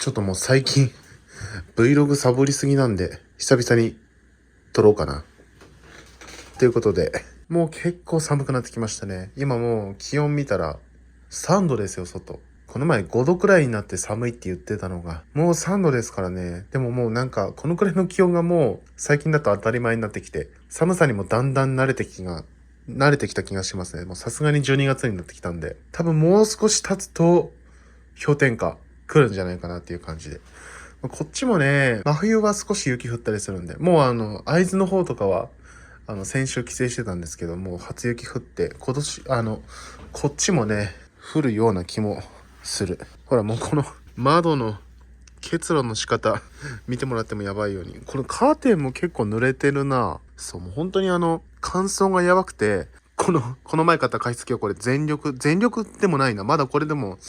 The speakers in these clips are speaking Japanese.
ちょっともう最近 Vlog サボりすぎなんで久々に撮ろうかなということで、もう結構寒くなってきましたね。今もう気温見たら3度ですよ。外この前5度くらいになって寒いって言ってたのがもう3度ですからね。でももうなんかこのくらいの気温がもう最近だと当たり前になってきて、寒さにもだんだん慣れてきた気がしますね。もうさすがに12月になってきたんで、多分もう少し経つと氷点下来るんじゃないかなっていう感じで。こっちもね、真冬は少し雪降ったりするんで、もう会津の方とかは、先週帰省してたんですけど、もう初雪降って、今年、こっちもね、降るような気もする。ほら、もうこの窓の結露の仕方、見てもらってもやばいように。このカーテンも結構濡れてるな。そう、もう本当に乾燥がやばくて、この前買った加湿器はこれ全力でもないな。まだこれでも、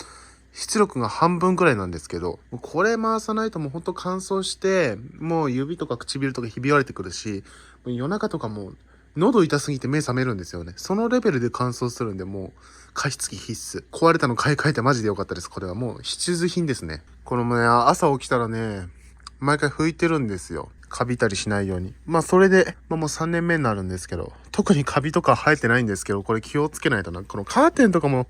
出力が半分くらいなんですけど、これ回さないともうほんと乾燥して、もう指とか唇とかひび割れてくるし、夜中とかもう喉痛すぎて目覚めるんですよね。そのレベルで乾燥するんで、もう加湿器必須。壊れたの買い替えてマジでよかったです。これはもう必需品ですね。このね、朝起きたらね、毎回拭いてるんですよ。カビたりしないように。まあそれで、もう3年目になるんですけど、特にカビとか生えてないんですけど、これ気をつけないとな。このカーテンとかも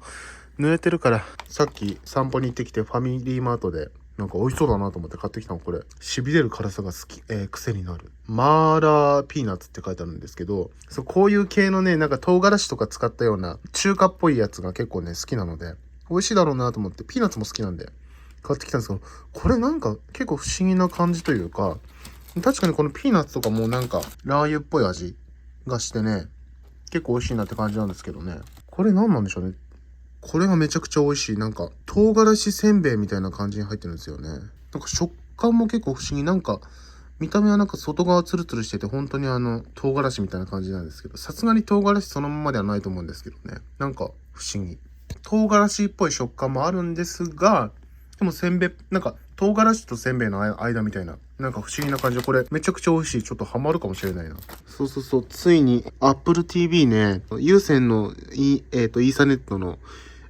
濡れてるから、さっき散歩に行ってきてファミリーマートでなんか美味しそうだなと思って買ってきたの。これ痺れる辛さが好き、癖になるマーラーピーナッツって書いてあるんですけど、こういう系のね、なんか唐辛子とか使ったような中華っぽいやつが結構ね好きなので、美味しいだろうなと思って、ピーナッツも好きなんで買ってきたんですけど、これなんか結構不思議な感じというか、確かにこのピーナッツとかもなんかラー油っぽい味がしてね、結構美味しいなって感じなんですけどね。これ何なんでしょうね。これがめちゃくちゃ美味しい。なんか、唐辛子せんべいみたいな感じに入ってるんですよね。なんか食感も結構不思議。なんか、見た目はなんか外側ツルツルしてて、本当に唐辛子みたいな感じなんですけど、さすがに唐辛子そのままではないと思うんですけどね。なんか、不思議。唐辛子っぽい食感もあるんですが、でもせんべい、なんか、唐辛子とせんべいの間みたいな、なんか不思議な感じで、これめちゃくちゃ美味しい。ちょっとハマるかもしれないな。そう、ついに Apple TV ね、有線のイーサネットの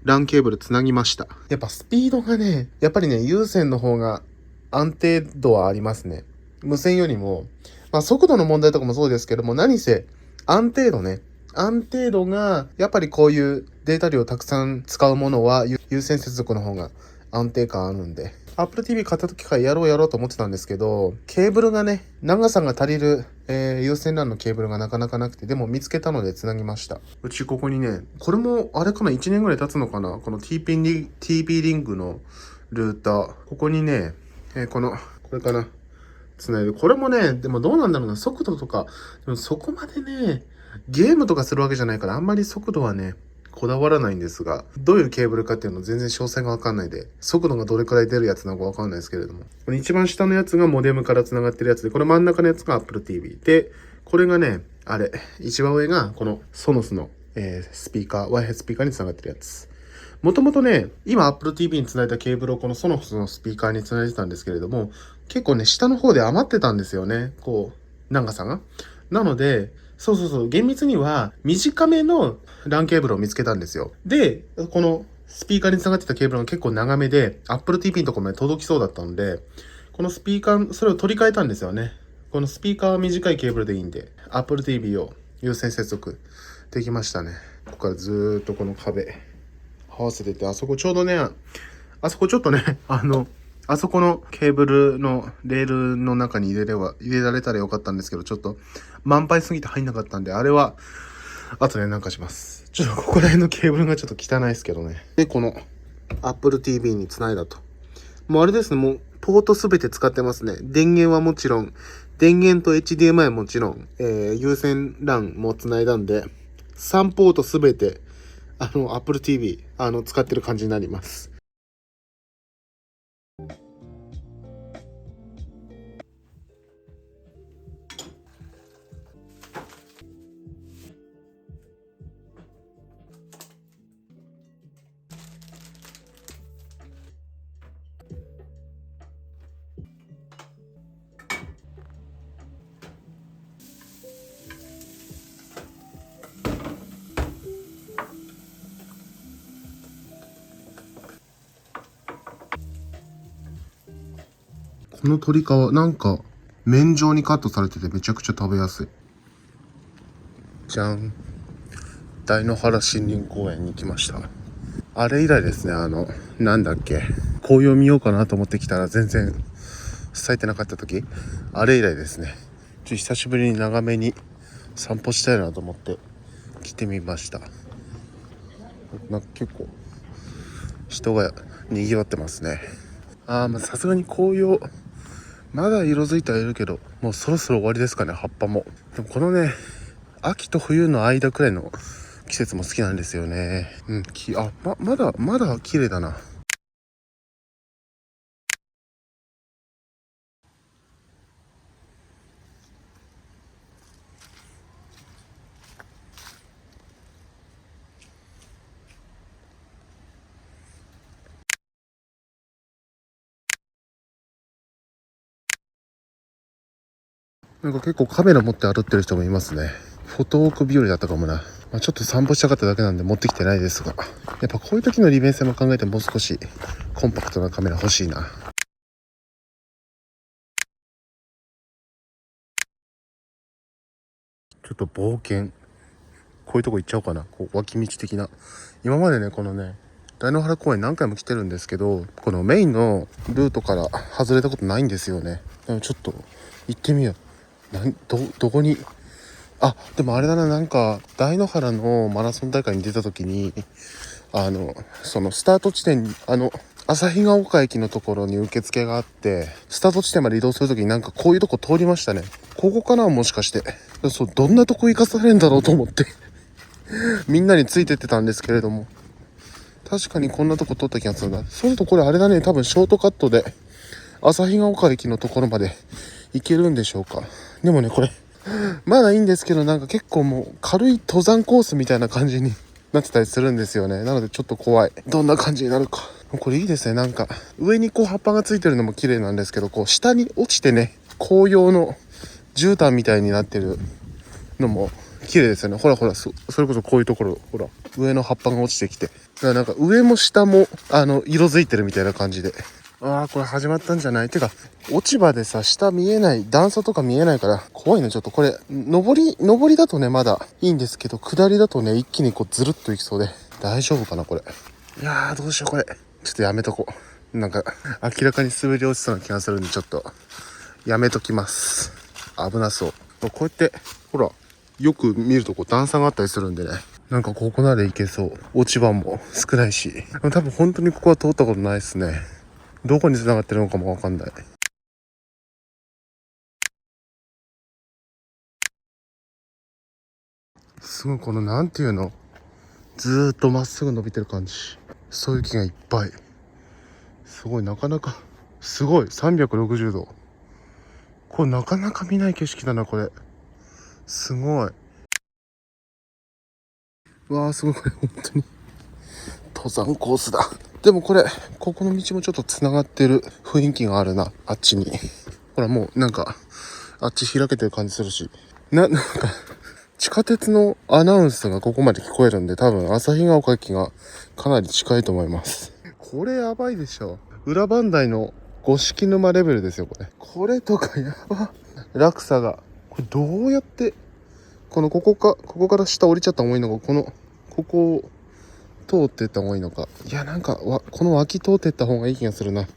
LAN ケーブルつなぎました。やっぱスピードがね、やっぱりね、有線の方が安定度はありますね。無線よりも、まあ速度の問題とかもそうですけども、何せ安定度が、やっぱりこういうデータ量たくさん使うものは有線接続の方が安定感あるんで。Apple TV 買った時からやろうと思ってたんですけど、ケーブルがね、長さが足りる、有線 LAN のケーブルがなかなかなくて、でも見つけたので繋ぎました。うちここにね、これもあれかな、1年ぐらい経つのかな、この TP リングのルーター。ここにね、これかな、繋いで、これもね、でもどうなんだろうな、速度とか、でもそこまでね、ゲームとかするわけじゃないから、あんまり速度はね、こだわらないんですが、どういうケーブルかっていうの全然詳細がわかんないで、速度がどれくらい出るやつなのかわかんないですけれども、この一番下のやつがモデムから繋がってるやつで、これ真ん中のやつが Apple TV で、これがね、一番上がこのソノスの、スピーカー、Wi-Fi スピーカーに繋がってるやつ。もともとね、今 Apple TV に繋いだケーブルをこのソノスのスピーカーに繋いでたんですけれども、結構ね、下の方で余ってたんですよね。こう、長さが。なので、厳密には短めの LAN ケーブルを見つけたんですよ。で、このスピーカーに繋がってたケーブルが結構長めで、Apple TV のところまで届きそうだったので、このスピーカー、それを取り替えたんですよね。このスピーカーは短いケーブルでいいんで、Apple TV を有線接続できましたね。ここからずーっとこの壁、合わせてて、あそこちょうどね、あそこちょっとね、あそこのケーブルのレールの中に入れられたらよかったんですけど、ちょっと満杯すぎて入んなかったんで、あれは、後でなんかします。ちょっとここら辺のケーブルがちょっと汚いですけどね。で、この Apple TV につないだと。もうあれですね、もうポートすべて使ってますね。電源はもちろん、電源と HDMI もちろん、有線 LAN もつないだんで、3ポートすべて、Apple TV、使ってる感じになります。この鶏皮なんか麺状にカットされててめちゃくちゃ食べやすい。じゃん。大野原森林公園に来ました。あれ以来ですね、なんだっけ、紅葉見ようかなと思ってきたら全然咲いてなかった時、あれ以来ですね。久しぶりに長めに散歩したいなと思って来てみました。なんか結構人が賑わってますね。まあさすがに紅葉まだ色づいてはいるけど、もうそろそろ終わりですかね、葉っぱも。でもこのね、秋と冬の間くらいの季節も好きなんですよね。まだ綺麗だな。なんか結構カメラ持って歩ってる人もいますね。フォトウォーク日和だったかもな。ちょっと散歩したかっただけなんで持ってきてないですが、やっぱこういう時の利便性も考えてもう少しコンパクトなカメラ欲しいな。ちょっと冒険、こういうとこ行っちゃおうかな。こう脇道的な。今までね、このね、大野原公園何回も来てるんですけど、このメインのルートから外れたことないんですよね。でもちょっと行ってみよう。どこに、でもあれだな、なんか大野原のマラソン大会に出た時に、そのスタート地点に旭ヶ丘駅のところに受付があって、スタート地点まで移動するときになんかこういうとこ通りましたね。ここかな、もしかして。そう、どんなとこ行かされるんだろうと思ってみんなについてってたんですけれども、確かにこんなとこ通った気がするな。そうするとこれあれだね、多分ショートカットで旭ヶ丘駅のところまで行けるんでしょうか。でもね、これまだいいんですけど、なんか結構もう軽い登山コースみたいな感じになってたりするんですよね。なのでちょっと怖い。どんな感じになるか。これいいですね。なんか上にこう葉っぱがついてるのも綺麗なんですけど、こう下に落ちてね、紅葉の絨毯みたいになってるのも綺麗ですよね。ほらほら、それこそこういうところ、ほら上の葉っぱが落ちてきて、だからなんか上も下も色づいてるみたいな感じで、これ始まったんじゃない？てか落ち葉でさ、下見えない、段差とか見えないから怖いね。ちょっとこれ上りだとねまだいいんですけど、下りだとね一気にこうずるっといきそうで大丈夫かなこれ。いやー、どうしようこれ。ちょっとやめとこう。なんか明らかに滑り落ちそうな気がするんで、ちょっとやめときます。危なそう。こうやってほら、よく見るとこう段差があったりするんでね、なんかここなら行けそう。落ち葉も少ないし、多分本当にここは通ったことないですね。どこに繋がってるのかもわかんない。すごい、このなんていうの、ずーっとまっすぐ伸びてる感じ。そういう木がいっぱい。すごい、なかなかすごい360度。これなかなか見ない景色だなこれ。すごい。わあ、すごい、これ本当に登山コースだ。でもこれ、ここの道もちょっと繋がってる雰囲気があるな、あっちに。ほら、もうなんかあっち開けてる感じするし、なんか地下鉄のアナウンスがここまで聞こえるんで、多分旭ヶ丘駅がかなり近いと思います。これやばいでしょ。裏磐梯の五色沼レベルですよこれ。これとかやば。落差がこれどうやって、ここから下降りちゃった方がいいのか、ここを通ってった方がいいのか。いや、なんかこの脇通ってった方がいい気がするな。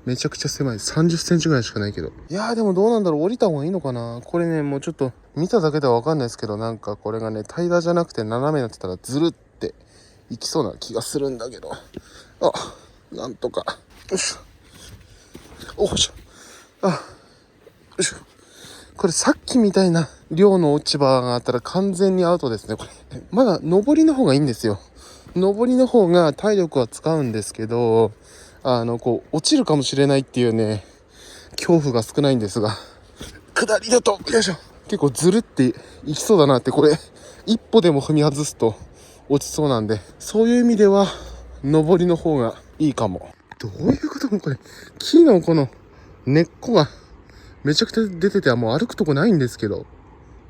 めちゃくちゃ狭い。30センチぐらいしかないけど。いやー、でもどうなんだろう。降りた方がいいのかな。これね、もうちょっと見ただけではわかんないですけど、なんかこれがね、平らじゃなくて斜めになってたらずるっていきそうな気がするんだけど。なんとか。よいしょ。おいしょ。よいしょ。これさっきみたいな量の落ち葉があったら完全にアウトですね、これ。まだ上りの方がいいんですよ。上りの方が体力は使うんですけど、こう、落ちるかもしれないっていうね、恐怖が少ないんですが、下りだと、よいしょ。結構ずるっていきそうだなって、これ、一歩でも踏み外すと落ちそうなんで、そういう意味では、上りの方がいいかも。どういうこともこれ、木のこの根っこがめちゃくちゃ出てて、もう歩くとこないんですけど、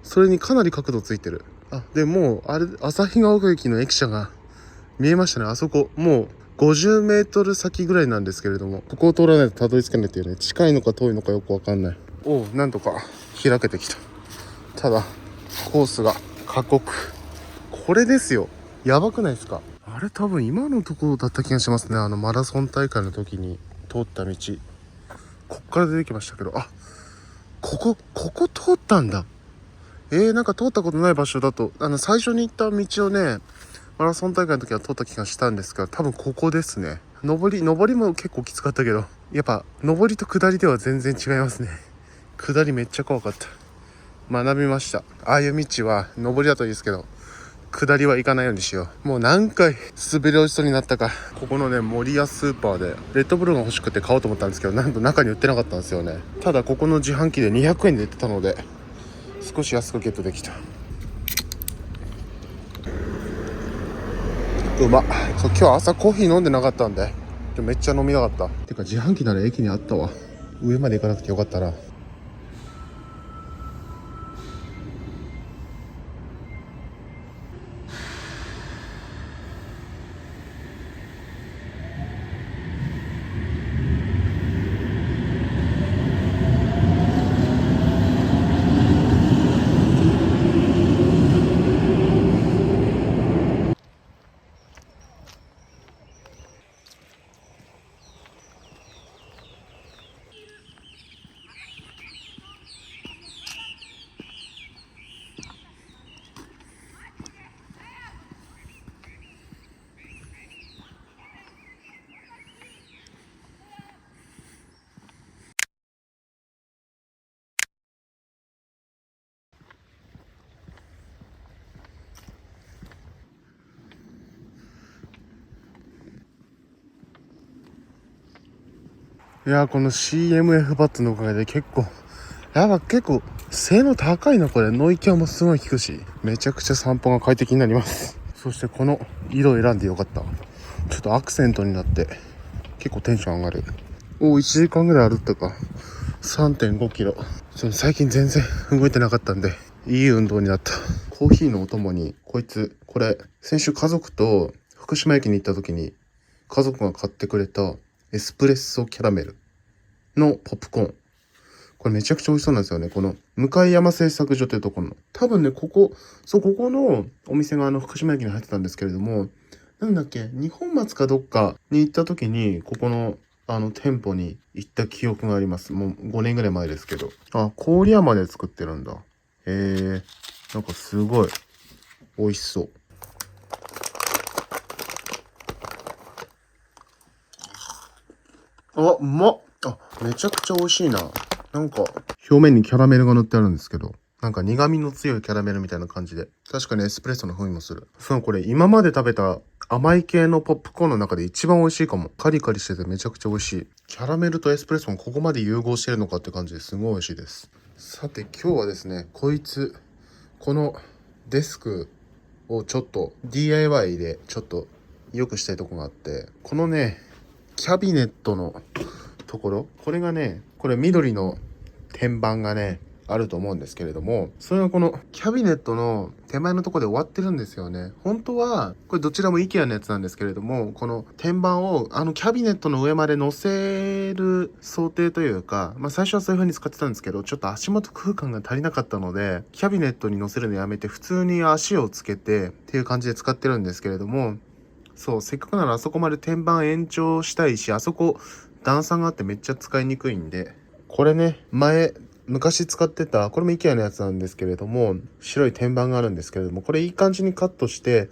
それにかなり角度ついてる。でもう、旭ヶ丘駅の駅舎が見えましたね。あそこ、もう50メートル先ぐらいなんですけれども、ここを通らないとたどり着けないっていうね、近いのか遠いのかよくわかんない。おう、なんとか開けてきた。ただコースが過酷。これですよ。やばくないですか？あれ多分今のところだった気がしますね。マラソン大会の時に通った道、こっから出てきましたけど、あ、ここ通ったんだ。なんか通ったことない場所だと、最初に行った道をね、マラソン大会の時は通った気がしたんですが、多分ここですね。上りも結構きつかったけど、やっぱ上りと下りでは全然違いますね。下りめっちゃ怖かった。学びました。ああいう道は上りだといいですけど、下りは行かないようにしよう。もう何回滑り落ちそうになったか。ここのね、森屋スーパーでレッドブルが欲しくて買おうと思ったんですけど、なんと中に売ってなかったんですよね。ただここの自販機で200円で売ってたので、少し安くゲットできた。うまっ。そう、今日朝コーヒー飲んでなかったんでめっちゃ飲みたかった。てか自販機なら駅にあったわ。上まで行かなくてよかったな。いやー、この CMF バットのおかげで結構性能高いな。これノイキャンもすごい効くし、めちゃくちゃ散歩が快適になります。そしてこの色を選んでよかった。ちょっとアクセントになって結構テンション上がる。1時間ぐらい歩ったか。 3.5 キロ。最近全然動いてなかったんでいい運動になった。コーヒーのお供にこれ先週家族と福島駅に行った時に家族が買ってくれたエスプレッソキャラメルのポップコーン。これめちゃくちゃ美味しそうなんですよね。この向山製作所というところの、多分ね、ここのお店が福島駅に入ってたんですけれども、なんだっけ、二本松かどっかに行った時に、ここの店舗に行った記憶があります。もう5年ぐらい前ですけど。あ、郡山で作ってるんだ。なんかすごい美味しそう。あ、うまっ。あ、めちゃくちゃ美味しいな。なんか、表面にキャラメルが塗ってあるんですけど、なんか苦味の強いキャラメルみたいな感じで、確かにエスプレッソの風味もする。これ今まで食べた甘い系のポップコーンの中で一番美味しいかも。カリカリしててめちゃくちゃ美味しい。キャラメルとエスプレッソもここまで融合してるのかって感じですごい美味しいです。さて今日はですね、このデスクをちょっと DIY でちょっと良くしたいとこがあって、このね、キャビネットのところ、これ緑の天板がねあると思うんですけれども、それがこのキャビネットの手前のところで終わってるんですよね。本当はこれどちらも IKEA のやつなんですけれども、この天板をキャビネットの上まで乗せる想定というか、最初はそういう風に使ってたんですけど、ちょっと足元空間が足りなかったので、キャビネットに乗せるのやめて普通に足をつけてっていう感じで使ってるんですけれども、そう、せっかくならあそこまで天板延長したいし、あそこ段差があってめっちゃ使いにくいんで、これね、昔使ってた、これも IKEA のやつなんですけれども、白い天板があるんですけれども、これいい感じにカットして、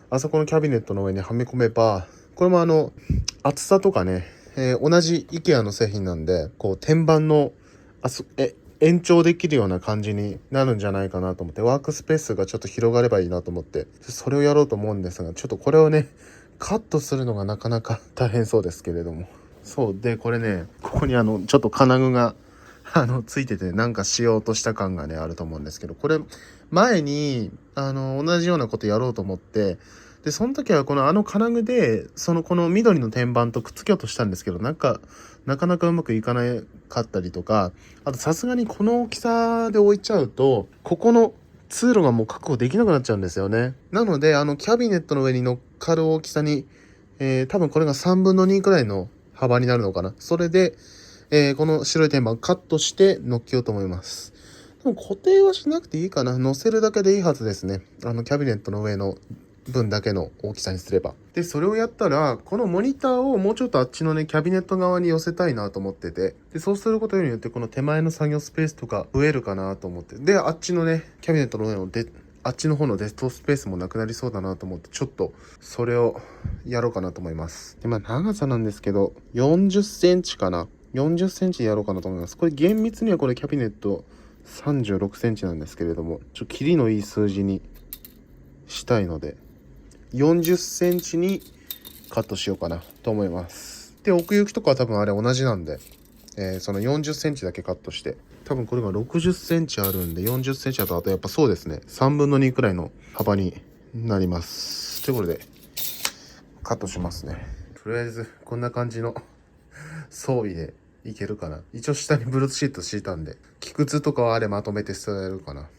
あそこのキャビネットの上にはめ込めば、これも厚さとかね、同じ IKEA の製品なんで、こう天板の延長できるような感じになるんじゃないかなと思って、ワークスペースがちょっと広がればいいなと思って、それをやろうと思うんですが、ちょっとこれをね、カットするのがなかなか大変そうですけれども。そうで、これね、ここにちょっと金具がついてて、なんかしようとした感がねあると思うんですけど、これ前に同じようなことやろうと思って、でその時は金具でこの緑の天板とくっつけようとしたんですけど、なかなかうまくいかなかったりとか、あとさすがにこの大きさで置いちゃうと、ここの通路がもう確保できなくなっちゃうんですよね。なのでキャビネットの上に乗っかる大きさに多分これが3分の2くらいの幅になるのかな。それで、この白い天板をカットして乗っけようと思います。でも固定はしなくていいかな。乗せるだけでいいはずですね。キャビネットの上の分だけの大きさにすれば。で、それをやったら、このモニターをもうちょっとあっちのね、キャビネット側に寄せたいなと思ってて。で、そうすることによって、この手前の作業スペースとか増えるかなと思って。で、あっちのね、キャビネットの上のあっちの方のデスクスペースもなくなりそうだなと思って、ちょっとそれをやろうかなと思います。で、長さなんですけど、40センチかな。40センチでやろうかなと思います。これ厳密にはこれキャビネット36センチなんですけれども、キリのいい数字にしたいので、40センチにカットしようかなと思います。で、奥行きとかは多分あれ同じなんで、その40センチだけカットして、多分これが60センチあるんで、40センチだとあとやっぱそうですね、3分の2くらいの幅になります。ということで、カットしますね。とりあえず、こんな感じの装備でいけるかな。一応下にブルーシート敷いたんで、木くずとかはあれまとめて捨てられるかな。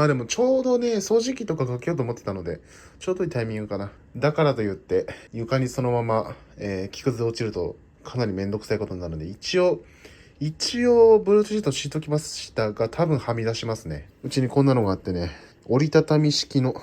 でもちょうどね、掃除機とかかけようと思ってたので、ちょうどいいタイミングかな。だからといって、床にそのまま、木くず落ちるとかなりめんどくさいことになるので、一応、ブルーシート敷いときましたが、多分はみ出しますね。うちにこんなのがあってね、折りたたみ式の、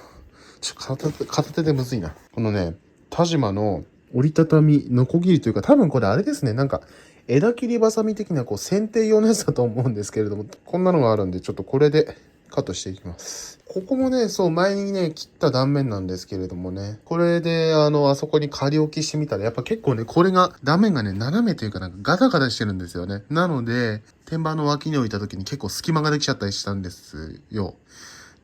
片手でむずいな。このね、田島の折りたたみ、ノコギリというか、多分これあれですね、なんか、枝切りバサミ的なこう剪定用のやつだと思うんですけれども、こんなのがあるんで、ちょっとこれでカットしていきます。ここもね、そう、前にね、切った断面なんですけれどもね、これで、あそこに仮置きしてみたら、やっぱ結構ね、これが、断面がね、斜めというかなんかガタガタしてるんですよね。なので、天板の脇に置いた時に結構隙間ができちゃったりしたんですよ。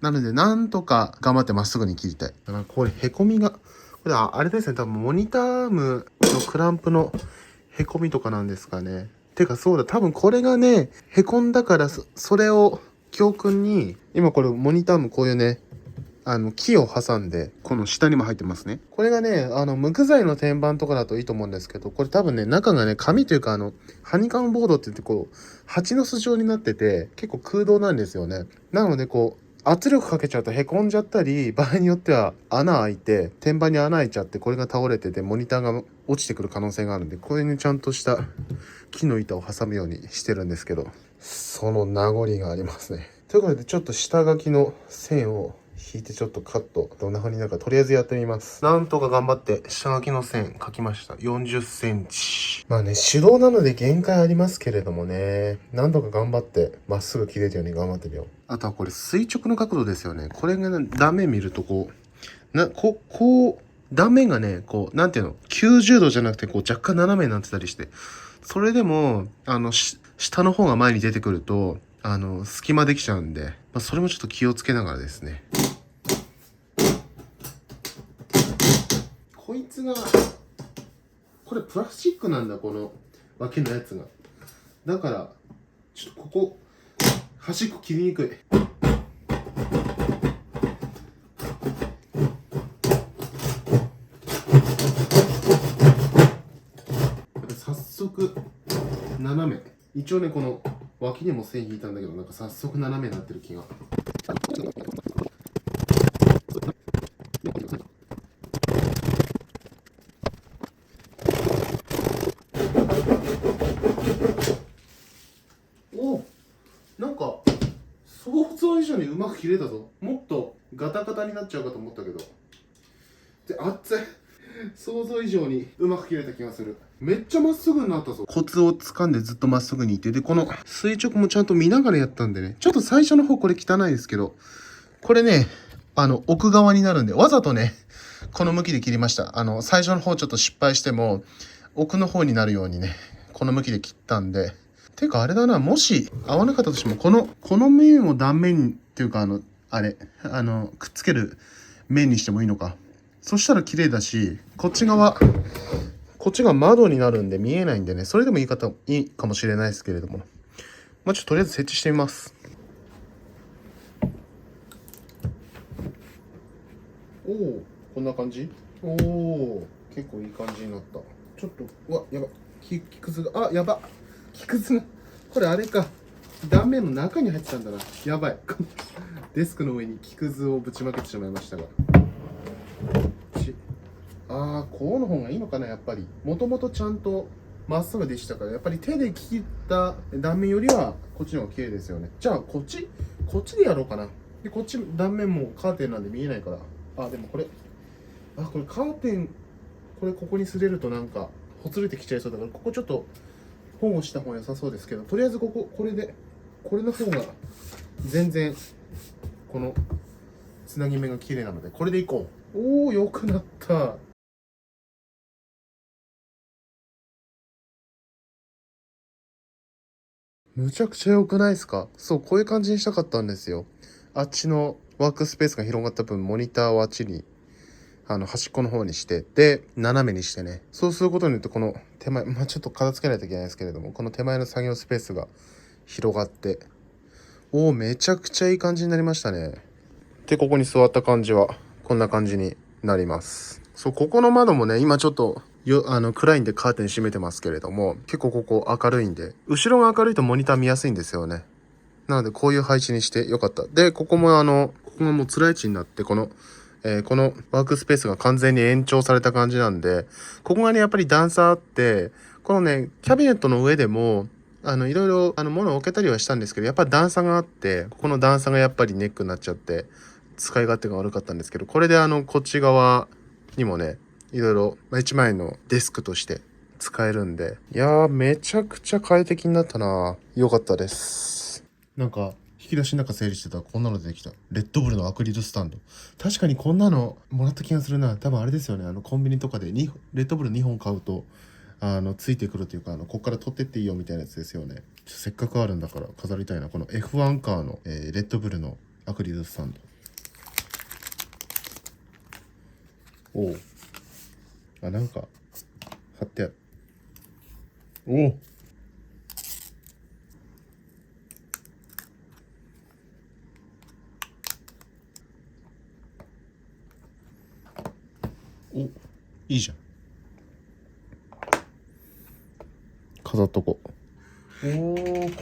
なので、なんとか頑張ってまっすぐに切りたい。だからこれ、凹みが、これ、あれですね、多分モニターアームのクランプの凹みとかなんですかね。てかそうだ、多分これがね、凹んだから、それを教訓に、今これモニターもこういうね、木を挟んで、この下にも入ってますね。これがね、無垢材の天板とかだといいと思うんですけど、これ多分ね、中がね、紙というかハニカムボードって言ってこう、蜂の巣状になってて、結構空洞なんですよね。なのでこう、圧力かけちゃうと凹んじゃったり、場合によっては穴開いて、天板に穴開いちゃって、これが倒れてて、モニターが落ちてくる可能性があるんで、これにちゃんとした木の板を挟むようにしてるんですけど、その名残がありますね。ということで、ちょっと下書きの線を引いてちょっとカット、どんな風になるかとりあえずやってみます。なんとか頑張って下書きの線描きました。40センチ。手動なので限界ありますけれどもね、なんとか頑張ってまっすぐ切れるように頑張ってみよう。あとはこれ垂直の角度ですよね。これが、ね、断面見るとこう断面がね、こう、なんていうの、90度じゃなくてこう若干斜めになってたりして、それでも、下の方が前に出てくると、隙間できちゃうんで、それもちょっと気をつけながらですね。こいつが、これプラスチックなんだ、この脇のやつが。だから、ちょっとここ、端っこ切りにくい。早速、斜め。一応ね、この脇にも線引いたんだけど、なんか早速斜めになってる気が。お、なんか想像以上にうまく切れたぞ。もっとガタガタになっちゃうかと思ったけど。で、熱い。想像以上にうまく切れた気がする。めっちゃまっすぐになったぞ。コツを掴んでずっとまっすぐにいて、で、この垂直もちゃんと見ながらやったんでね。ちょっと最初の方これ汚いですけど、これね、奥側になるんで、わざとね、この向きで切りました。最初の方ちょっと失敗しても、奥の方になるようにね、この向きで切ったんで。てかあれだな、もし合わなかったとしても、この面を断面っていうか、くっつける面にしてもいいのか。そしたら綺麗だし、こっちが窓になるんで見えないんでね、それでもいいかもしれないですけれども。ちょっととりあえず設置してみます。おお、こんな感じ？おお、結構いい感じになった。ちょっと、うわ、やば。木くずが、やば。木くずが、これあれか。断面の中に入ってたんだな。やばい。デスクの上に木くずをぶちまけてしまいましたが。こうの方がいいのかな、やっぱり。もともとちゃんとまっすぐでしたから、やっぱり手で切った断面よりは、こっちの方が綺麗ですよね。じゃあ、こっちでやろうかな。で、こっち断面もカーテンなんで見えないから。でもこれカーテン、ここに擦れるとなんか、ほつれてきちゃいそうだから、ここちょっと保護した方が良さそうですけど、とりあえずこれの方が、全然、この、つなぎ目が綺麗なので、これでいこう。良くなった。むちゃくちゃ良くないですか？そう、こういう感じにしたかったんですよ。あっちのワークスペースが広がった分、モニターをあっちに、端っこの方にして、で、斜めにしてね。そうすることによって、この手前、ちょっと片付けないといけないですけれども、この手前の作業スペースが広がって、めちゃくちゃいい感じになりましたね。で、ここに座った感じは、こんな感じになります。そう、ここの窓もね、今ちょっと、暗いんでカーテン閉めてますけれども、結構ここ明るいんで、後ろが明るいとモニター見やすいんですよね。なので、こういう配置にしてよかった。で、ここもここがもう辛い位置になって、このワークスペースが完全に延長された感じなんで、ここがね、やっぱり段差あって、このね、キャビネットの上でも、いろいろ、物を置けたりはしたんですけど、やっぱり段差があって、ここの段差がやっぱりネックになっちゃって、使い勝手が悪かったんですけど、これでこっち側にもね、いろいろ、一枚のデスクとして使えるんで、いやー、めちゃくちゃ快適になったな。良かったです。なんか、引き出しの中整理してたらこんなの出てきた。レッドブルのアクリルスタンド。確かにこんなのもらった気がするな。多分あれですよね。コンビニとかでレッドブル2本買うと、ついてくるというか、こっから取ってっていいよみたいなやつですよね。せっかくあるんだから飾りたいな。この F1 カーの、レッドブルのアクリルスタンド。なんか、貼ってある。いいじゃん。飾っとこう。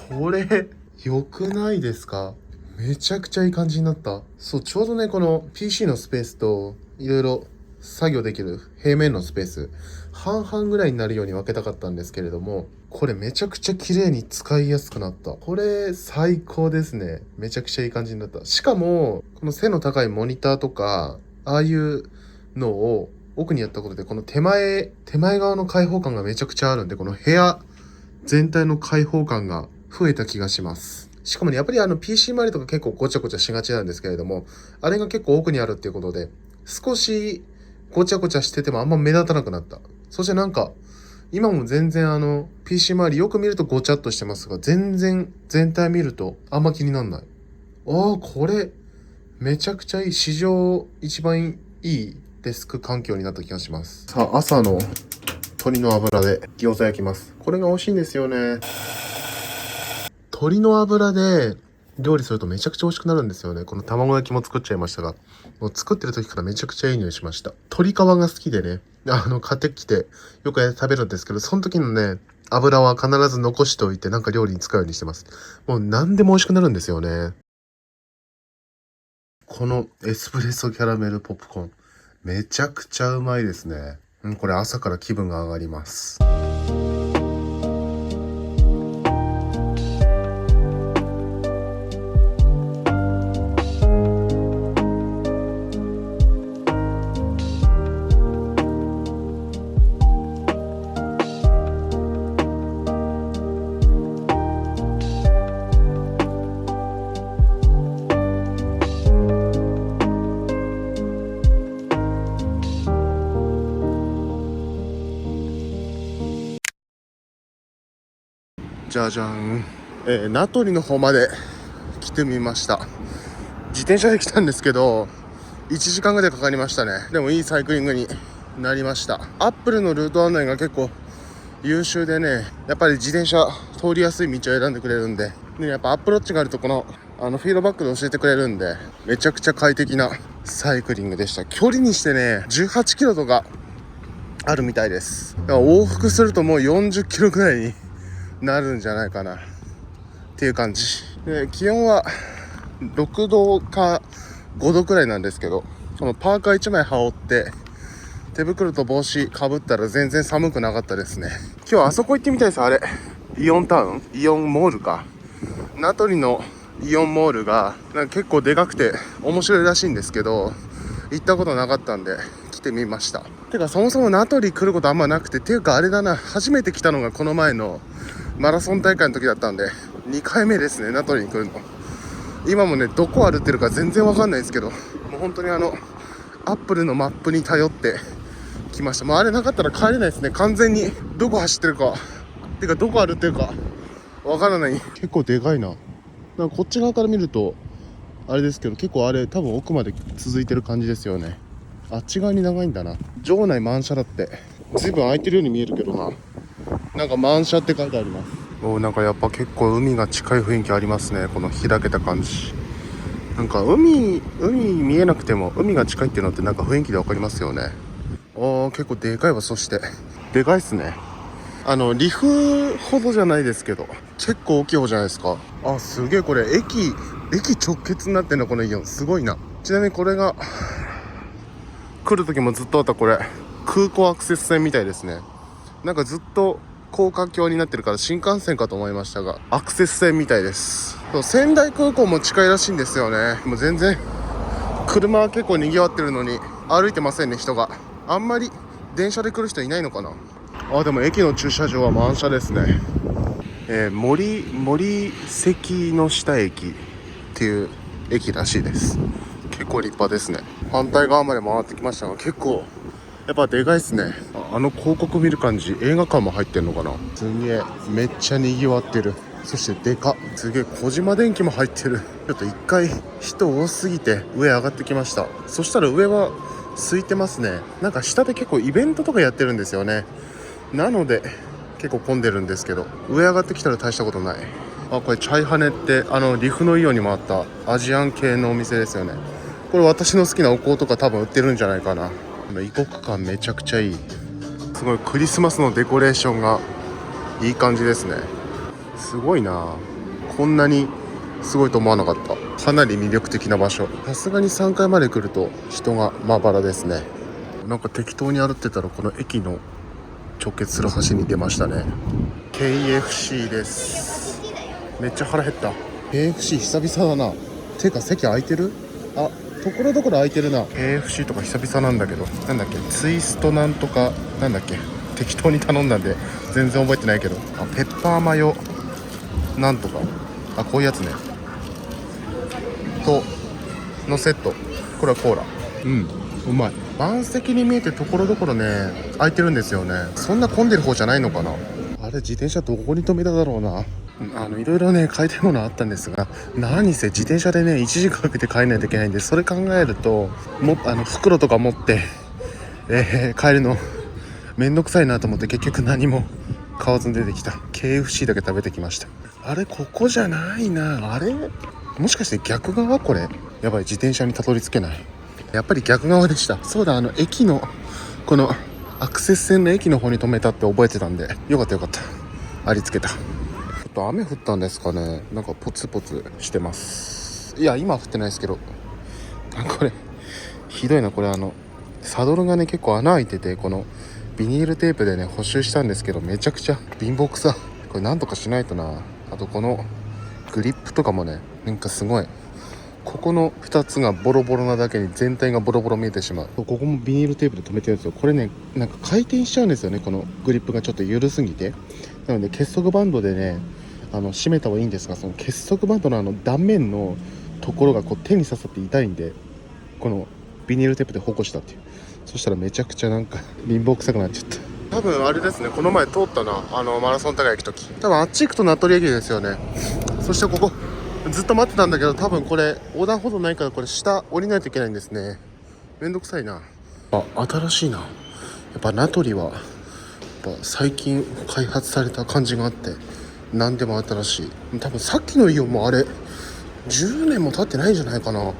これ、良くないですか？めちゃくちゃいい感じになった。そう、ちょうどね、この PC のスペースと、いろいろ作業できる平面のスペース、半々ぐらいになるように分けたかったんですけれども、これめちゃくちゃ綺麗に使いやすくなった。これ最高ですね。めちゃくちゃいい感じになった。しかも、この背の高いモニターとか、ああいうのを奥にやったことで、この手前側の開放感がめちゃくちゃあるんで、この部屋全体の開放感が増えた気がします。しかもね、やっぱりPC 周りとか結構ごちゃごちゃしがちなんですけれども、あれが結構奥にあるっていうことで、少しごちゃごちゃしててもあんま目立たなくなった。そしてなんか、今も全然PC 周りよく見るとごちゃっとしてますが、全然全体見るとあんま気にならない。これ、めちゃくちゃいい。史上一番いいデスク環境になった気がします。さあ、朝の鶏の油で餃子焼きます。これが美味しいんですよね。鶏の油で料理するとめちゃくちゃ美味しくなるんですよね。この卵焼きも作っちゃいましたが、もう作ってる時からめちゃくちゃいい匂いしました。鶏皮が好きでね、買ってきてよく食べるんですけど、その時のね、油は必ず残しておいてなんか料理に使うようにしてます。もう何でも美味しくなるんですよね。このエスプレッソキャラメルポップコーン、めちゃくちゃうまいですね。これ朝から気分が上がります。じゃじゃん。名取の方まで来てみました。自転車で来たんですけど、1時間ぐらいかかりましたね。でもいいサイクリングになりました。アップルのルート案内が結構優秀でね、やっぱり自転車通りやすい道を選んでくれるんで、やっぱアップローチがあるとこのフィードバックで教えてくれるんで、めちゃくちゃ快適なサイクリングでした。距離にしてね、18キロとかあるみたいです。だから往復するともう40キロぐらいになるんじゃないかなっていう感じで、気温は6度か5度くらいなんですけど、そのパーカー1枚羽織って手袋と帽子かぶったら全然寒くなかったですね。今日あそこ行ってみたいです。あれイオンタウン、イオンモールか、名取のイオンモールがなんか結構でかくて面白いらしいんですけど、行ったことなかったんで来てみました。てかそもそも名取来ることあんまなくて、っていうかあれだな、初めて来たのがこの前のマラソン大会の時だったんで2回目ですね、名取に来るの。今もねどこ歩ってるか全然わかんないですけど、もう本当にアップルのマップに頼って来ました。もうあれなかったら帰れないですね。完全にどこ走ってるか、てかどこ歩ってるかわからない。結構でかいな。なんかこっち側から見るとあれですけど、結構あれ多分奥まで続いてる感じですよね。あっち側に長いんだな。場内満車だって。随分空いてるように見えるけどな。なんか満車って書いてあります。なんかやっぱ結構海が近い雰囲気ありますね。この開けた感じ。なんか海見えなくても海が近いっていうのってなんか雰囲気でわかりますよね。結構でかいわ。そしてでかいっすね。リフほどじゃないですけど結構大きい方じゃないですか。すげえ、これ駅直結になってんのこのイオン、すごいな。ちなみにこれが来る時もずっとあった、これ空港アクセス線みたいですね。なんかずっと高架橋になってるから新幹線かと思いましたがアクセス線みたいです。仙台空港も近いらしいんですよね。もう全然車は結構賑わってるのに歩いてませんね、人が。あんまり電車で来る人いないのかな。でも駅の駐車場は満車ですね。森関の下駅っていう駅らしいです。結構立派ですね。反対側まで回ってきましたが結構やっぱでかいっすね。広告見る感じ映画館も入ってんのかな。すげえ、めっちゃ賑わってる。そしてでかっ、すげえ、小島電機も入ってる。ちょっと一回人多すぎて上上がってきました。そしたら上は空いてますね。なんか下で結構イベントとかやってるんですよね。なので結構混んでるんですけど、上上がってきたら大したことない。これチャイハネってリフのイオンにもあったアジアン系のお店ですよね。これ私の好きなお香とか多分売ってるんじゃないかな。異国感めちゃくちゃいい。すごいクリスマスのデコレーションがいい感じですね。すごいな、こんなにすごいと思わなかった。かなり魅力的な場所。さすがに3階まで来ると人がまばらですね。なんか適当に歩ってたらこの駅の直結する橋に出ましたね。 KFC です。めっちゃ腹減った。 KFC 久々だな。てか席空いてる？ところどころ空いてるな。 KFC とか久々なんだけど、なんだっけ、ツイストなんとかなんだっけ、適当に頼んだんで全然覚えてないけど、ペッパーマヨなんとか、こういうやつねとのセット。これはコーラ。うまい。満席に見えてところどころね空いてるんですよね。そんな混んでる方じゃないのかな。あれ自転車どこに止めただろうな。いろいろね買いたいものあったんですが、何せ自転車でね1時間かけて帰らないといけないんで、それ考えると袋とか持って、帰るのめんどくさいなと思って結局何も買わずに出てきた。 KFC だけ食べてきました。ここじゃないな。もしかして逆側？これやばい、自転車にたどり着けない。やっぱり逆側でした。そうだ、駅のこのアクセス線の駅の方に止めたって覚えてたんでよかった。ありつけた。ちょっと雨降ったんですかね。なんかポツポツしてます。いや今降ってないですけど、これひどいな。これサドルがね結構穴開いてて、このビニールテープでね補修したんですけど、めちゃくちゃ貧乏くさ。これなんとかしないとな。あとこのグリップとかもね、なんかすごい、ここの2つがボロボロなだけに全体がボロボロ見えてしまう。ここもビニールテープで留めてるんですよ。これねなんか回転しちゃうんですよね、このグリップがちょっと緩すぎて。なので結束バンドでね締めた方がいいんですが、その結束バンドの断面のところがこう手に刺さって痛いんで、このビニールテープで保護したっていう。そしたらめちゃくちゃなんか貧乏くさくなっちゃった。多分あれですね、この前通ったな、マラソン大会行く時。多分あっち行くと名取駅ですよね。そしてここずっと待ってたんだけど、多分これ横断歩道ないからこれ下降りないといけないんですね。めんどくさいな。新しいな。やっぱ名取はやっぱ最近開発された感じがあって何でも新しい。多分さっきのイオンもあれ10年も経ってないんじゃないかな。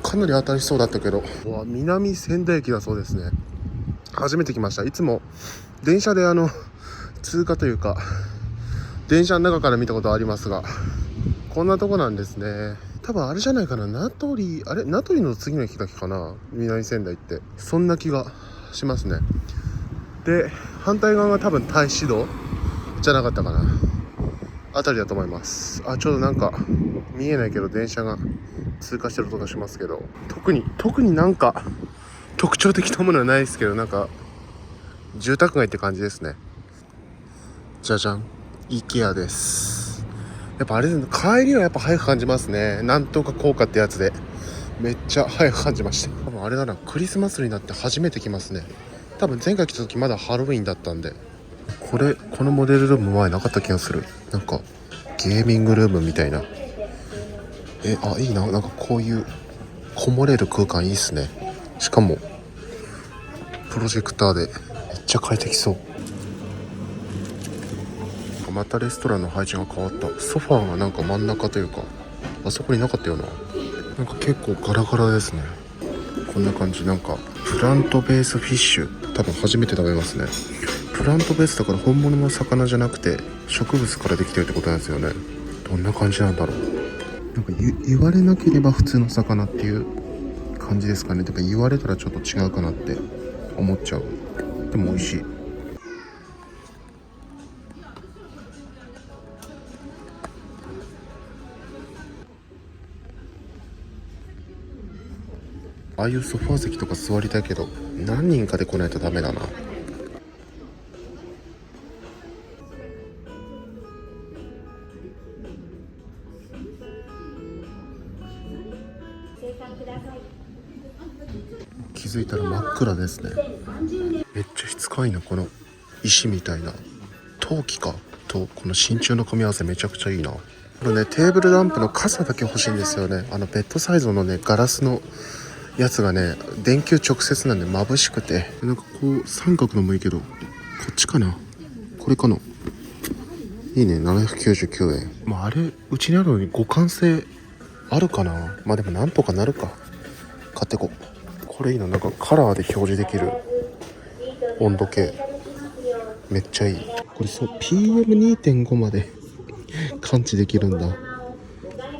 かなり新しそうだったけど。南仙台駅だそうですね。初めて来ました。いつも電車で通過というか電車の中から見たことありますが、こんなとこなんですね。多分あれじゃないかな、名取の次の駅だけかな、南仙台って。そんな気がしますね。で反対側が多分太子道じゃなかったかなあたりだと思います。ちょうどなんか見えないけど電車が通過してる音がしますけど、特になんか特徴的なものはないですけど、なんか住宅街って感じですね。じゃじゃん、IKEA です。やっぱあれですね、帰りはやっぱ早く感じますね。なんとか効果ってやつでめっちゃ早く感じました。多分あれだな、クリスマスになって初めて来ますね。多分前回来た時まだハロウィンだったんで。このモデルルーム前なかった気がする。なんかゲーミングルームみたいな。いいな、なんかこういうこもれる空間いいっすね。しかもプロジェクターでめっちゃ快適そう。またレストランの配置が変わった。ソファーがなんか真ん中というか、あそこになかったよな。なんか結構ガラガラですね。こんな感じ。なんかプラントベースフィッシュ、多分初めて食べますね。プラントベースだから本物の魚じゃなくて植物からできてるってことなんですよね。どんな感じなんだろう。なんか言われなければ普通の魚っていう感じですかね。てか言われたらちょっと違うかなって思っちゃう。でも美味しい。ああいうソファー席とか座りたいけど何人かで来ないとダメだな。気づいたら真っ暗ですね。めっちゃ質感いいな、この石みたいな陶器かとこの真鍮の組み合わせめちゃくちゃいいな。これね、テーブルランプの傘だけ欲しいんですよね。ベッドサイズのねガラスのやつがね電球直接なんで眩しくて、なんかこう三角のもいいけどこっちかな、これかな。いいね、799円。あれうちにあるのに互換性あるかな。でもなんとかなるか。買ってこう。これいいな、なんかカラーで表示できる温度計めっちゃいい。これそう PM2.5 まで感知できるんだ。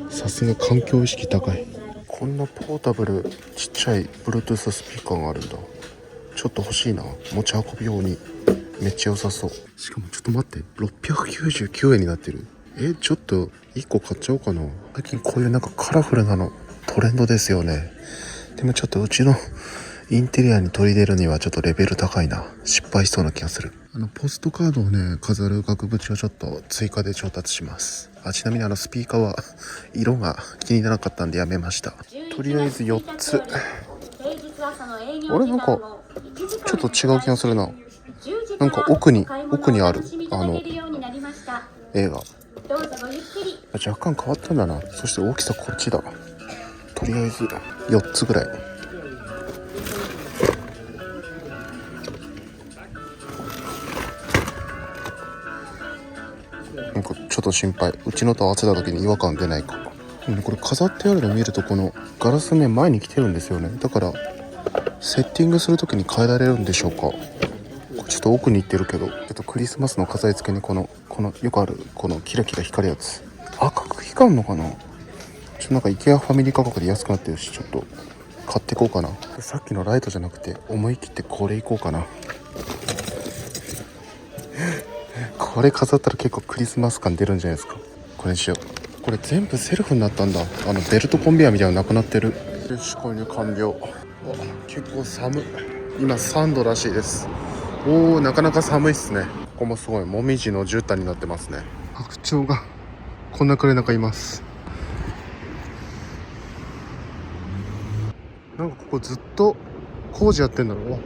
さすが環境意識高い。こんなポータブルちっちゃい Bluetooth スピーカーがあるんだ。ちょっと欲しいな、持ち運び用にめっちゃ良さそう。しかもちょっと待って、699円になってる。ちょっと1個買っちゃおうかな。最近こういうなんかカラフルなのトレンドですよね。でもちょっとうちのインテリアに取り入れるにはちょっとレベル高いな。失敗しそうな気がする。ポストカードをね飾る額縁をちょっと追加で調達します。ちなみにスピーカーは色が気にならなかったんでやめました。とりあえず4つ。俺なんかちょっと違う気がするな。なんか奥にある映画若干変わったんだな。そして大きさこっちだ。とりあえず4つぐらい。なんかちょっと心配、うちのと合わせた時に違和感出ないか。これ飾ってあるの見るとこのガラス面前に来てるんですよね。だからセッティングする時に変えられるんでしょうか。これちょっと奥に行ってるけど、ちょっとクリスマスの飾り付けにこのよくあるこのキラキラ光るやつ、赤く光るのかな。なんか IKEA ファミリー価格で安くなってるし、ちょっと買っていこうかな。さっきのライトじゃなくて思い切ってこれいこうかな。これ飾ったら結構クリスマス感出るんじゃないですか。これにしよう。これ全部セルフになったんだ。ベルトコンベヤーみたいなのなくなってる。よし、購入完了。結構寒い。今3度らしいです。なかなか寒いっすね。ここもすごいもみじの絨毯になってますね。白鳥がこんなくらい中います。なんかここずっと工事やってんだろ。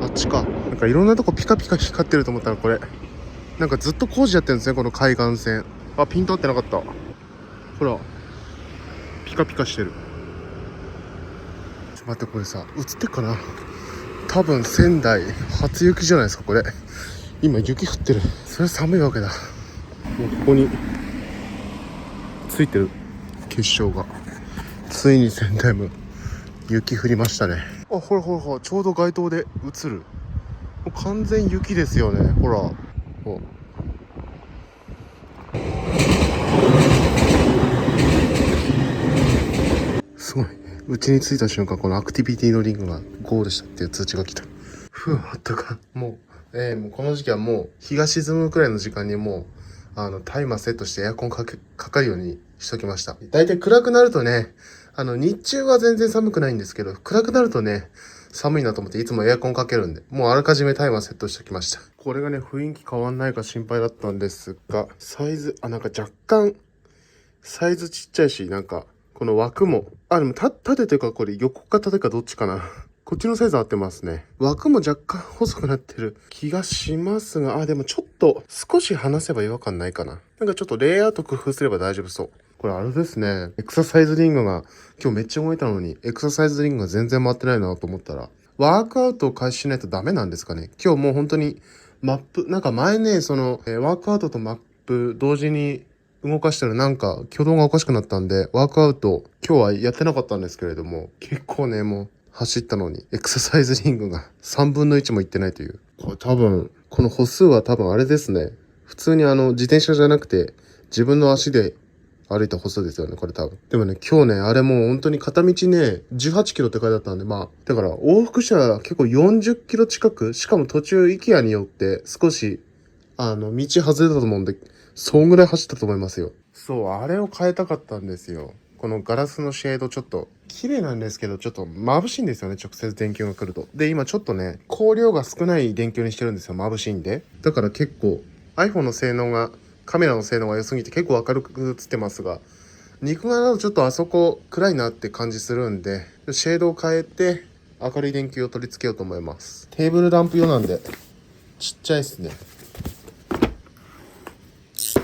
あっちか。なんかいろんなとこピカピカ光ってると思ったら、これなんかずっと工事やってるんですね、この海岸線。ピント合ってなかった。ほらピカピカしてる。ちょっと待って、これさ映ってっかな。多分仙台初雪じゃないですかこれ。今雪降ってる。それは寒いわけだ。もうここについてる結晶が。ついに仙台も雪降りましたね。ほらちょうど街灯で映る。もう完全雪ですよね。ほらすごいうちに着いた瞬間、このアクティビティのリングがゴールしたっていう通知が来た。ふう、あったか。もう、もうこの時期はもう日が沈むくらいの時間にもう、タイマーセットしてエアコンかかるようにしときました。だいたい暗くなるとね、日中は全然寒くないんですけど、暗くなるとね、寒いなと思っていつもエアコンかけるんで、もうあらかじめタイマーセットしておきました。これがね、雰囲気変わんないか心配だったんですが、サイズ、なんか若干、サイズちっちゃいし、なんか、この枠も、でも縦というかこれ横か縦かどっちかな。こっちのサイズ合ってますね。枠も若干細くなってる気がしますが、でもちょっと少し離せば違和感ないかな。なんかちょっとレイアウト工夫すれば大丈夫そう。これあれですね。エクササイズリングが今日めっちゃ動いたのに、エクササイズリングが全然回ってないなと思ったら、ワークアウトを開始しないとダメなんですかね。今日もう本当にマップ、なんか前ね、ワークアウトとマップ同時に動かしたらなんか挙動がおかしくなったんで、ワークアウト今日はやってなかったんですけれども、結構ね、もう走ったのにエクササイズリングが3分の1もいってないという。これ多分、この歩数は多分あれですね。普通に自転車じゃなくて自分の足で歩いた歩数ですよね、これ多分。でもね、今日ね、あれもう本当に片道ね、18キロって書いてあったんで、だから往復したら結構40キロ近く、しかも途中、IKEAによって少し、道外れたと思うんで、そんぐらい走ったと思いますよ。そう、あれを変えたかったんですよ。このガラスのシェードちょっと、綺麗なんですけど、ちょっと眩しいんですよね、直接電球が来ると。で、今ちょっとね、光量が少ない電球にしてるんですよ、眩しいんで。だから結構、iPhone の性能が、カメラの性能が良すぎて結構明るく映ってますが、肉眼だとちょっとあそこ暗いなって感じするんで、シェードを変えて明るい電球を取り付けようと思います。テーブルランプ用なんで、ちっちゃいですね。よいしょ。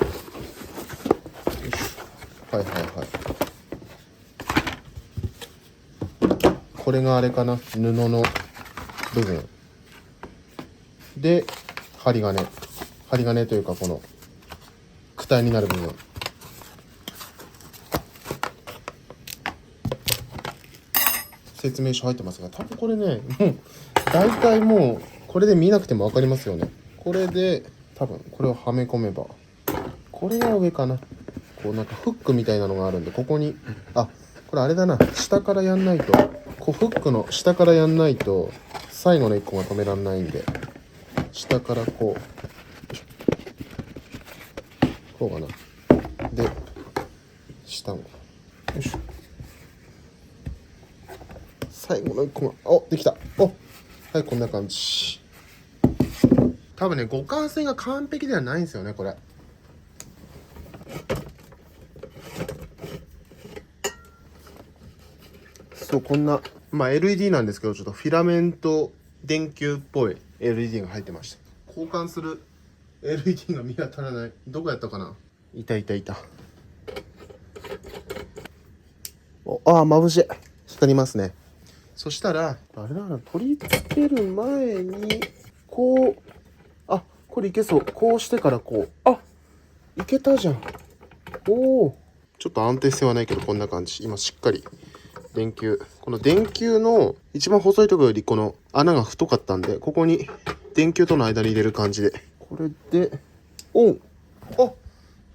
はいはいはい。これがあれかな、布の部分。で、針金というかこの、躯体になる部分。説明書入ってますが、多分これね、もう大体もうこれで見なくても分かりますよね。これで多分これをはめ込めば、これが上かな。こうなんかフックみたいなのがあるんで、ここにこれあれだな、下からやんないと、こうフックの下からやんないと最後の1個が止めらんないんで、下からこうこうかな。で下もよいしょ、最後の1個ができた。はい、こんな感じ。多分ね、互換性が完璧ではないんですよね、これ。そう、こんな、LED なんですけど、ちょっとフィラメント電球っぽい LED が入ってました。交換する LED が見当たらない。どこやったかな。いた。眩しい。光りますね。そしたら、あれだな、取り付ける前に、これいけそう。こうしてからこう。いけたじゃん。ちょっと安定性はないけど、こんな感じ。今しっかり電球。この電球の一番細いところよりこの穴が太かったんで、ここに電球との間に入れる感じで。これで、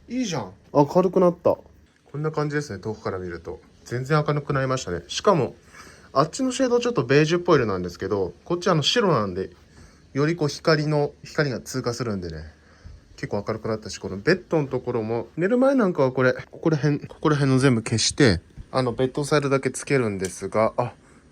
いいじゃん。明るくなった。こんな感じですね、遠くから見ると。全然明るくなりましたね。しかも、あっちのシェードちょっとベージュっぽい色なんですけど、こっち白なんで、よりこう光が通過するんでね、結構明るくなったし、このベッドのところも、寝る前なんかはここら辺の全部消して、ベッドサイドだけつけるんですが、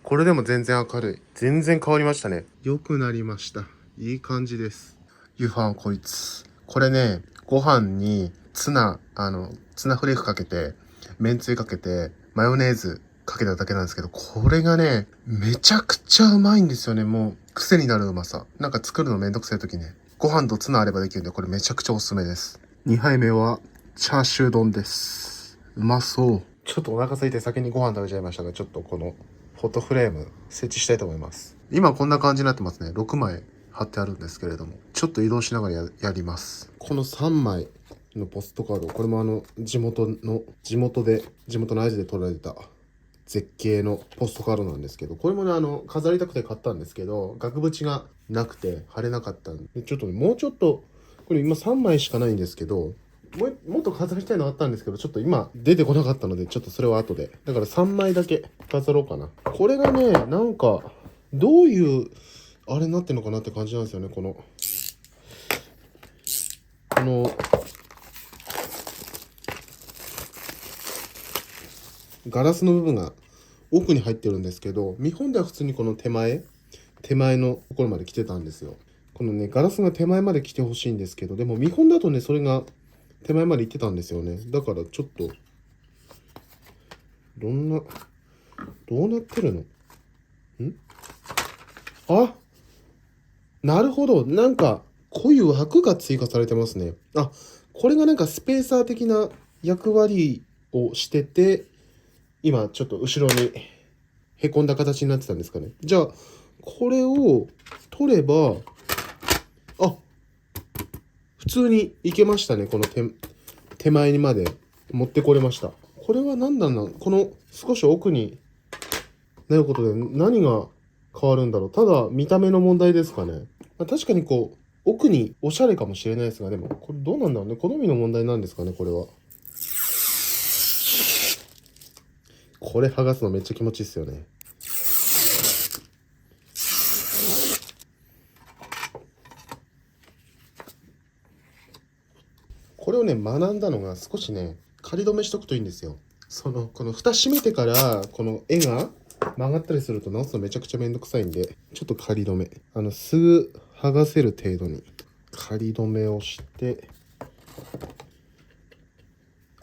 これでも全然明るい。全然変わりましたね。良くなりました。いい感じです。夕飯こいつ。これね、ご飯にツナフレークかけて、めんつゆかけて、マヨネーズかけただけなんですけど、これがね、めちゃくちゃうまいんですよね。もう、癖になるうまさ。なんか作るのめんどくさい時ね。ご飯とツナあればできるんで、これめちゃくちゃおすすめです。2杯目は、チャーシュー丼です。うまそう。ちょっとお腹空いて先にご飯食べちゃいましたが、ちょっとこの、フォトフレーム設置したいと思います。今こんな感じになってますね。6枚貼ってあるんですけれども、ちょっと移動しながらやります。この3枚のポストカード、これも地元の愛知で撮られた絶景のポストカードなんですけど、これもね、飾りたくて買ったんですけど、額縁がなくて貼れなかったんで、ちょっとね、もうちょっと、これ今3枚しかないんですけど、もっと飾りたいのあったんですけど、ちょっと今出てこなかったので、ちょっとそれは後で。だから3枚だけ飾ろうかな。これがね、なんか、どういう、あれになってるのかなって感じなんですよね、このガラスの部分が奥に入ってるんですけど、見本では普通にこの手前のところまで来てたんですよ。このね、ガラスが手前まで来てほしいんですけど、でも見本だとね、それが手前まで行ってたんですよね。だからちょっと、どうなってるの？あ、なるほど。なんか、こういう枠が追加されてますね。あ、これがなんかスペーサー的な役割をしてて、今ちょっと後ろにへこんだ形になってたんですかね。じゃあ、これを取れば、あ、普通にいけましたね。この手前にまで持ってこれました。これは何なんだろう。この少し奥になることで何が変わるんだろう。ただ見た目の問題ですかね。確かにこう、奥におしゃれかもしれないですが、でも、これどうなんだろうね。好みの問題なんですかね、これは。これ剥がすのめっちゃ気持ちいいっすよね。これをね、学んだのが少しね、仮止めしとくといいんですよ。この蓋閉めてから、この絵が曲がったりすると直すのめちゃくちゃめんどくさいんで、ちょっと仮止め。すぐ剥がせる程度に仮止めをして、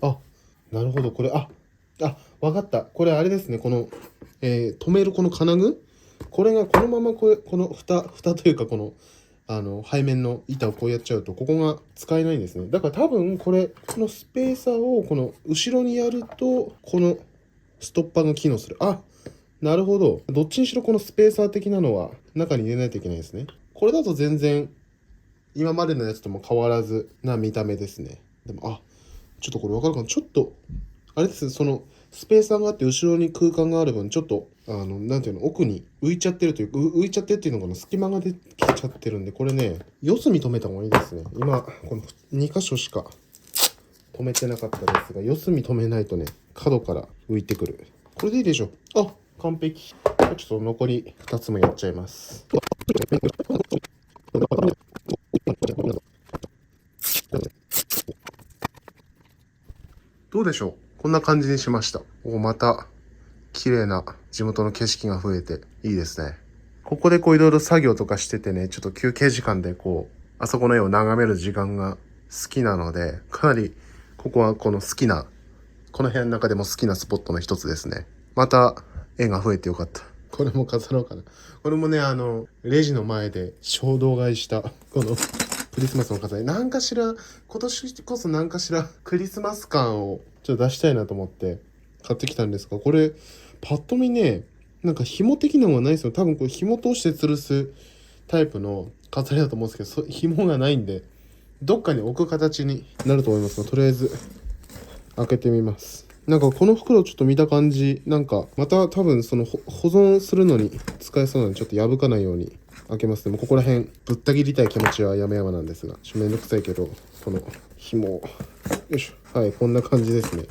あ、なるほど、これ、わかった。これあれですね、この、止めるこの金具、これがこのままこの蓋というか、この、背面の板をこうやっちゃうと、ここが使えないんですね。だから多分、このスペーサーを、この後ろにやると、このストッパーが機能する。あ、なるほど。どっちにしろこのスペーサー的なのは中に入れないといけないですね。これだと全然、今までのやつとも変わらずな見た目ですね。でも、ちょっとこれわかるかな。ちょっと、あれですね、スペーサーがあって後ろに空間がある分、ちょっと、なんていうの、奥に浮いちゃってるというか、浮いちゃってっていうのかな、隙間ができちゃってるんで、これね、四隅止めた方がいいですね。今、この2箇所しか止めてなかったですが、四隅止めないとね、角から浮いてくる。これでいいでしょ。完璧。ちょっと残り2つもやっちゃいます。どうでしょう。こんな感じにしました。また、綺麗な地元の景色が増えていいですね。ここでこういろいろ作業とかしててね、ちょっと休憩時間でこう、あそこの絵を眺める時間が好きなので、かなりここはこのこの部屋の中でも好きなスポットの一つですね。また絵が増えてよかった。これも飾ろうかな。これもね、レジの前で衝動買いした、このクリスマスの飾り。何かしら、今年こそ何かしらクリスマス感をちょっと出したいなと思って買ってきたんですが、これ、パッと見ね、なんか紐的なのがないですよ。多分これ紐通して吊るすタイプの飾りだと思うんですけど、紐がないんで、どっかに置く形になると思いますが、とりあえず開けてみます。なんかこの袋ちょっと見た感じ、なんかまた多分保存するのに使えそうなので、ちょっと破かないように開けますね。もうここら辺ぶった切りたい気持ちはやめやまなんですが、めんどくさいけど、この紐を、よいしょ。はい、こんな感じですね。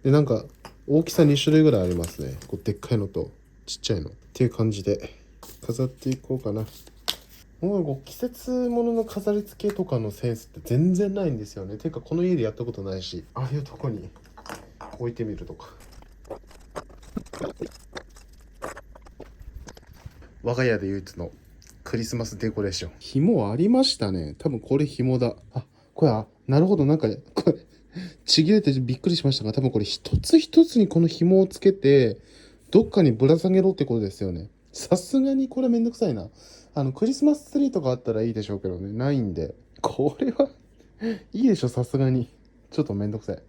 で、なんか大きさ2種類ぐらいありますね。こうでっかいのとちっちゃいのっていう感じで飾っていこうかな。もう季節物の飾り付けとかのセンスって全然ないんですよね。ていうかこの家でやったことないし、ああいうとこに置いてみるとか。我が家で唯一のクリスマスデコレーション。紐ありましたね。多分これ紐だ。これ、なるほど。なんか、これ、ちぎれてびっくりしましたが、多分これ一つ一つにこの紐をつけて、どっかにぶら下げろってことですよね。さすがにこれめんどくさいな。クリスマスツリーとかあったらいいでしょうけどね。ないんで。これはいいでしょ、さすがに。ちょっとめんどくさい。